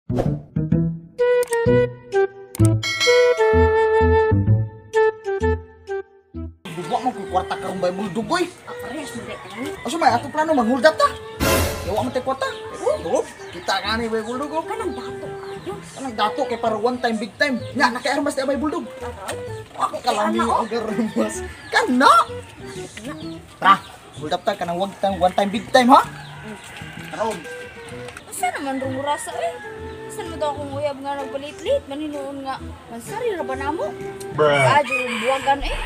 Bubuak mo kung kwarta karong bay buldog boy. Parehas mo rin kami. Asa may ato plano manghuldat ta? Yawa mo tay kwarta. Oh, kita gani bay buldog oh. Kanang dato kayo. Kanang dato kay para one time big time. Nya nakiarmas tay bay buldog. Ako kalami ang garmas. Kana. Tra, buldap ta kanang one time big time ha? Karon. Asa naman rumurasa eh? Saan mo daw akong uyab nga nagpalit-lit? Maninoon nga, mansari ra ba na mo? Adyo yung buwagan eh.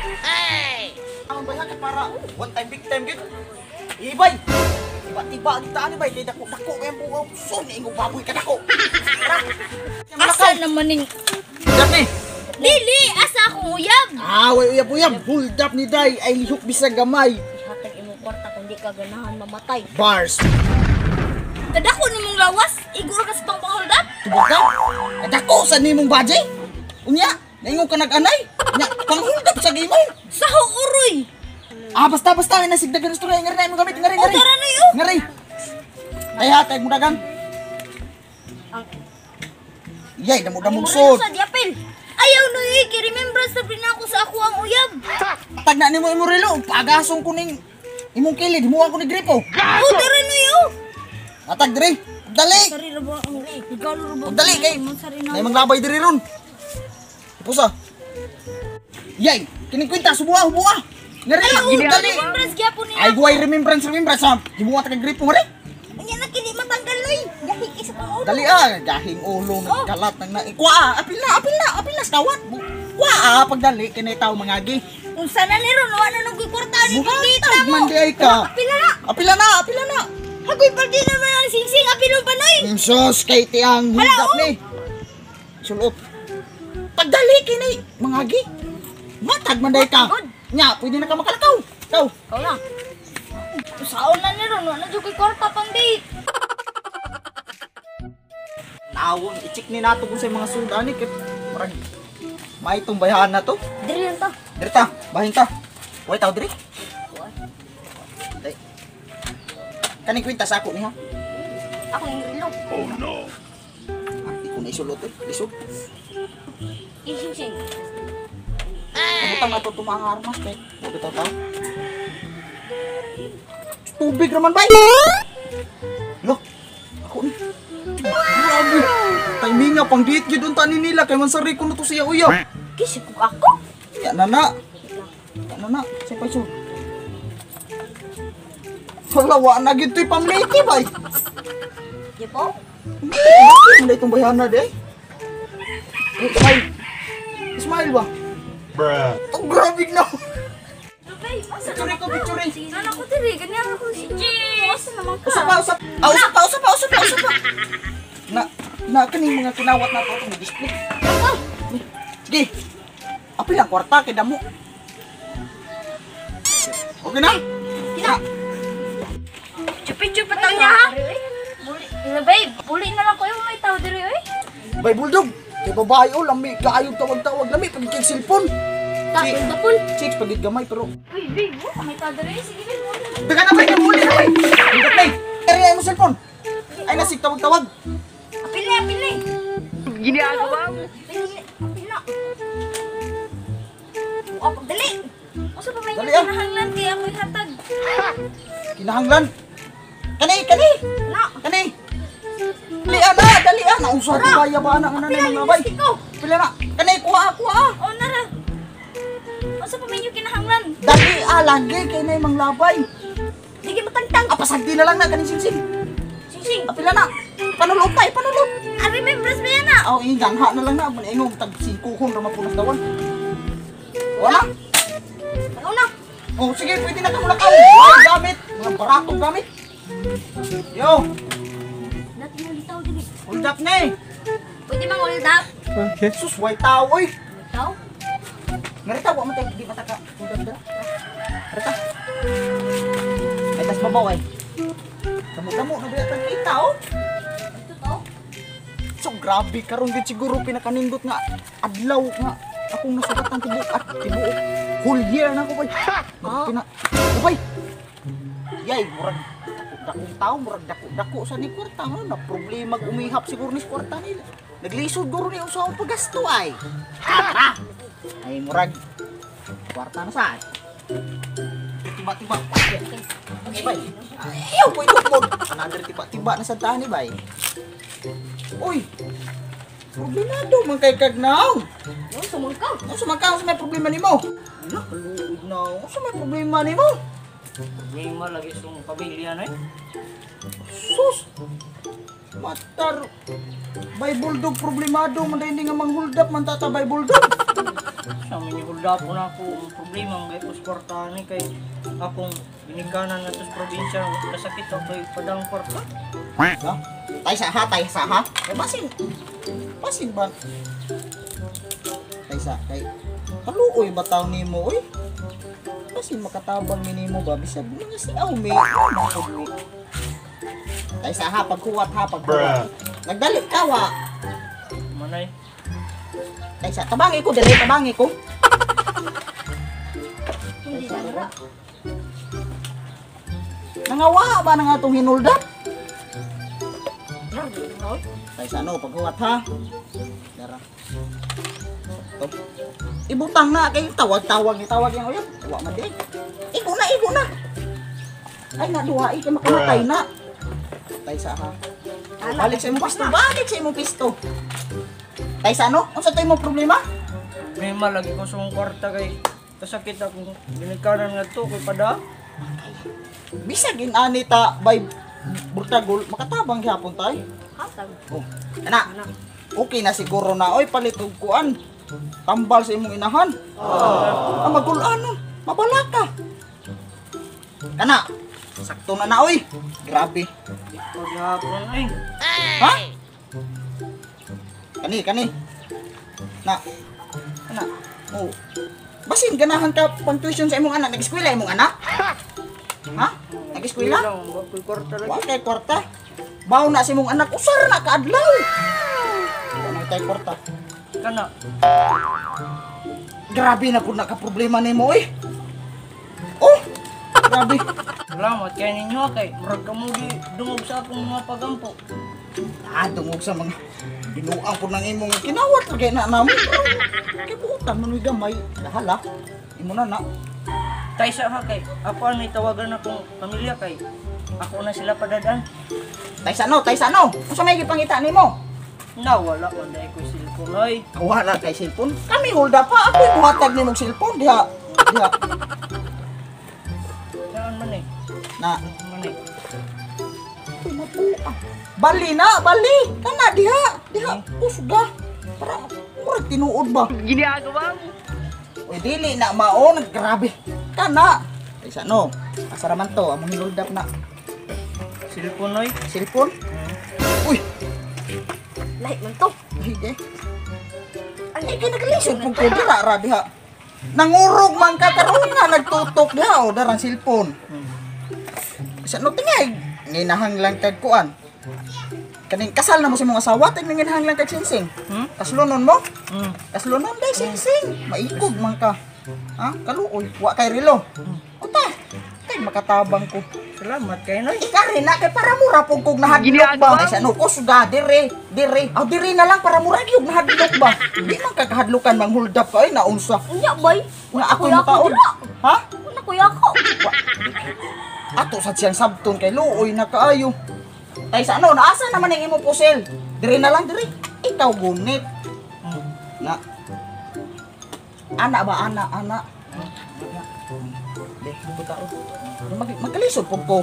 Ang bayha ka para one time big time gid. Ibay. Tiba-tiba kita ani bay kay dako kay buo. So ni ingo baboy ka dako. Asa naman ning... Buldap ni. Dili! Asa akong uyab? Way uyab. Buldap ni day ay lihok bisag gamay. Ihatag imong kwarta kung di ka ganahan mamatay. Bars. Kadako nimong lawas? Igor ka sa pangpanghuldat? Tubog ka? Kadako sa nimong bajay? Unya, naingon ka nag-anay? Unya, panghuldat sa gimay. Saho uroy! Basta nasigdagan gusto ngari na mo gamit ngari. O, tara na yun. Ngari. Kaya tayong mudagan. Yay, damog sod. Sa diapil. Ayaw no remembrance na pinako sa ako ang uyab. Tag na nimo imo relo, pagasong ko ning imong kilid, himuan ko ni gripo. O, tara na yun. Atag diri. Dali. Sari ra ba ang ikaw ra ba? Dali kay. Sari na. Nay manglabay diri ron. Pusa. Yay, kining kwenta subuha. Ngari, dali. Remembrance gyapon nila. Ay guay remembrance sa himuan ta kay gripo ngari. Anya na kini matanggal loy. Gahi isa pa ulo. Dali gahing ulo nagkalat nang na. Apil na skawat. Pagdali kinay tao mangagi. Unsa na ni ron wa na nung kwarta ni kita mo. Man di ay ka. Apila na. Hagoy pa din naman ang singsing apilon pa noy. Sos kay tiang hindap ni. Sulot. Pagdali kinay mangagi. Matag man day ka. Nya, pwede na ka makalakaw. Kaw. Kau na. Saon na ni ron wa na jud koy kwarta pang date. Tawon i-check ni nato kung sa mga sudani kay marag may tumbayan na to. Diri lang ta. Diri ta, bahin ta. Way taw diri. Kaning kwenta sa ako niya. Ako yung ilong. Oh no. Di ko na isulot eh. Lisod. Isingsing. Kabutang na ito tumang armas kay. Huwag ito tao. Tubig naman ba? Loh. Ako ni. Grabe. Timing nga pang diit yun tanin nila kay mansari ko na to siya uya. Kisip ko ako. Yan na. Siyempre so. Halawa na gito'y pamliti ba? Di po? Hindi itong bayana de. Smile ba? Bruh. Oh, grabe na. Picture ko, picture. Ano ko diri? Ganyan ako si Jess. Asa naman ka? Usap pa. Na kaning mga kinawat na to itong display. Sige. Apil lang kwarta kay damo. Okay na? Kina. Picture pa tayo niya ha? Babe, uli na lang ko yung may tao diri eh. Bay bulldog. Kay babae o lami kaayog tawag lami pag kay cellphone. Tapon. Chicks pagid gamay pero Uy, babe, may tao diri. Sige, babe. daga na bay na muli na bay. Bulldog play. Area mo cellphone. Ay nasig tawag. Apil na. Ginagawa mo. Apil na. O, pagdali. Asa pa may Dali, kinahanglan kaya ako'y hatag. Kinahanglan. Kani. Na. Dali na. Nausap ko baya ba na nga na labay. Pila na. Kani kuha. O, nara. Asa pa may kinahanglan. Dali lagi kay na imong labay. Sige, matangtang. Pasagdi na lang na kani sing. Sing. Pila na. Panulot. Remembrance ba yan na? Aw ingangha na lang na ingong tag 5 kun ra mapunas dawan. Wala. Ano na? Oh sige pwede na ka mulakaw. Ay gamit, mga baratong gamit. Yo, Dati mo litaw dili. hold up na eh. Pwede mang hold up. Jesus, way tao oy. Litaw? Ngarita wa man tay di mataka. Hold up da. Ngarita. Ay tas babaw ay. Damo na biya tang kita oh. Ito to? So grabe karon gid siguro pinakanindot nga adlaw nga akong nasugatan tibuok whole year na ko bay. Pina. Bay. Yay, murag dakong tao, murag dako dako sa ni kwarta mo na problema umihap siguro ni kwarta nila. Naglisod guro ni usa ang pagasto ay. Tara. Ay murag kwarta na saan? Tiba-tiba. Okay, bay. Ayaw po itukod. Another tiba-tiba na sa tani, bay. Uy. Problemado man kay Kagnaw. Yung sumangkaw. Ano sumangkaw sa may problema nimo? Ano? Kaluod na. Ano sa may problema nimo? Problema lagi sa pamilya na eh. Sus! Matar! Bay Bulldog problemado man dahil hindi nga manghuldap man tata Bay Bulldog. Sa mga hulda po na ako ang problema ng gaya kwarta ni kay akong binikanan na sa probinsya kasakit ako kay padang kwarta. Ha? Tay sa ha? Kay basin ba? Kay kaluoy ba taon nimo oy? Basin makatabang ni nimo ba bisag mga siaw me. Tay sa ha pagkuwat. Nagdali ka wa. Manay. Tay sa tabangi ko dali tabangi ko. Hindi na. Nangawa ba nang atong hinuldap? Grabe na oy. Tay sa ano pagkuwat ha. Dara. Ibutang na kay tawag yang uyab. Wa man di. Igo na. Ay naduhai kay makamatay na. Tay sa ha. Balik sa imong pisto. Tay sa ano? Unsa tay mo problema? May malagi ko sa mong kwarta kay kasakit akong binikanan nga to kay pada. Bisag ani ta by burtagol makatabang gyapon tay. Hatag. Oh, ana. Okay na siguro na oy palit og kuan. Tambal sa imong inahan. Ang magulan mabala ka. Kana. Sakto na oy. Grabe. Paghapon ay. Ha? Kani. Na. Oh. Basin ganahan ka pang tuition sa imong anak. Nag-eskwela imong anak? Ha? Nag-eskwela? Lang, wakoy kwarta lagi. Wa kay kwarta. Baw na si imong anak usar na kaadlaw. Ano tay kwarta? Kana. Grabe na pud ka problema nimo eh. Oh. Grabe. Salamat kay ninyo kay murag kamo di dungog sa akong mga pagampo. Dungog sa mga binuang po ng imong kinawat kay na namo. Kay buutan man wi gamay. Dahala. Imo na. Tay sa ha kay ako ang may tawagan akong pamilya kay ako na sila padadaan. Tay sa no. Unsa may gipangita nimo? Nawala ko dahil ko cellphone ay. Wala kay cellphone. Kami hulda pa. Ako buhatag nimong cellphone diha. Saan man eh? Na. Man eh? Bali. Kana diha. Usga. Para murag tinuod ba? Ginagawa mo. Uy, dili na maon, grabe. Kana. Ay sa no. Asa raman to, among hinuldap na Cellphone ay. cellphone. Uy, Lahi man to. hige. Ay kay naglisod pug ko dira diha. Nangurog man ka karon nga nagtutok diha o darang cellphone. Sa no tingay, nginahang lang kag kuan. Kaning kasal na mo si mong asawa, tig nginahang lang kag singsing. Kaslunon mo? Kaslunon day singsing. Maikog man ka. Ha? Kaluoy, wa kay relo. Uta. Kay makatabang ko. Salamat kay Noy. Ikari na kay para mura pug kog nahadlok Ginagawa ba? Ay sa no kusga dire. Aw dire na lang para mura gyud nahadlok ba? Di man ka kahadlukan manghuldap ka ay naunsa. Unya bay. Nga ako yung taon. Ha? Una kuya ako. Ato sa siyang sabton kay luoy na kaayo. Tay sa ano, naasa naman ang imong pusel? Dire na lang dire. Ikaw gunit. Na. Ana. Deh, puta ro. Magkalisod po ko.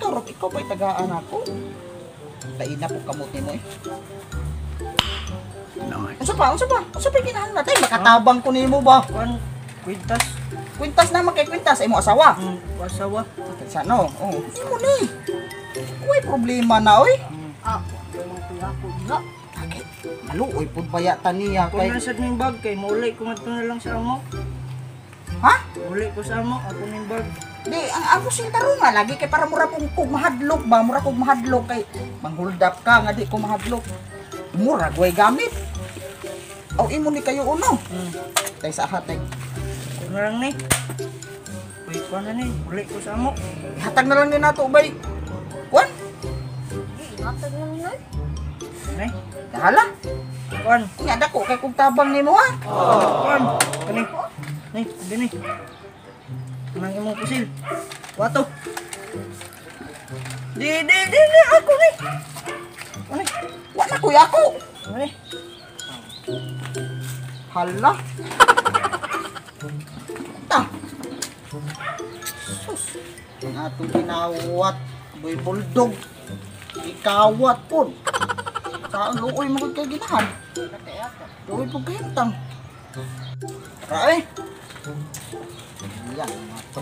Ikaw ba'y tagaan ako? Taina po kamot ni mo eh. Unsa pa kinahanglan natin? Makatabang ko nimo ba? Kuan kwintas. Kwintas naman kay kwintas ay mo asawa. Asawa. Sa no? Oh, mo ni. Uy, problema na oy. Kuya ako diha. Bakit? Maluoy pud bayatan niya Kung kay. nasa ning bag kay maulay ko ngadto na lang sa amo. Ha? Maulay ko sa amo ako ning bag. Di, ang ako sing tarunga lagi kay para mura pong kog mahadlok ba, mura kog mahadlok kay manghuldap ka nga di ko mahadlok. Mura way gamit. Aw imo ni kayo uno. Tay sa hatay. Ano lang ni? Wait ko na ni. Maulay ko sa amo. Hatag na lang ni nato bay. Kuan? Matag na Noy. Nay, Hala, kuan. nga dako kay kung tabang nimo ha. Kuan. Kani. Nay, dini. Nang imong pusil. Wato. Di ako ni. Ani? Wala kuya ako. Ani? Hala. Ta. Sus. Ato ginawat. Boy bulldog. Ikawat po. Saan luoy mo kay ginahan? Luoy po kahintang. Tara eh. Yan. Ito.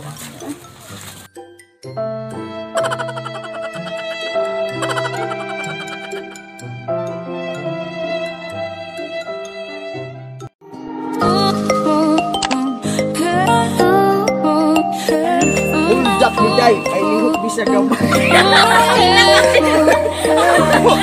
Uldak ni Day. Ay lihok bisa gamay. Oh,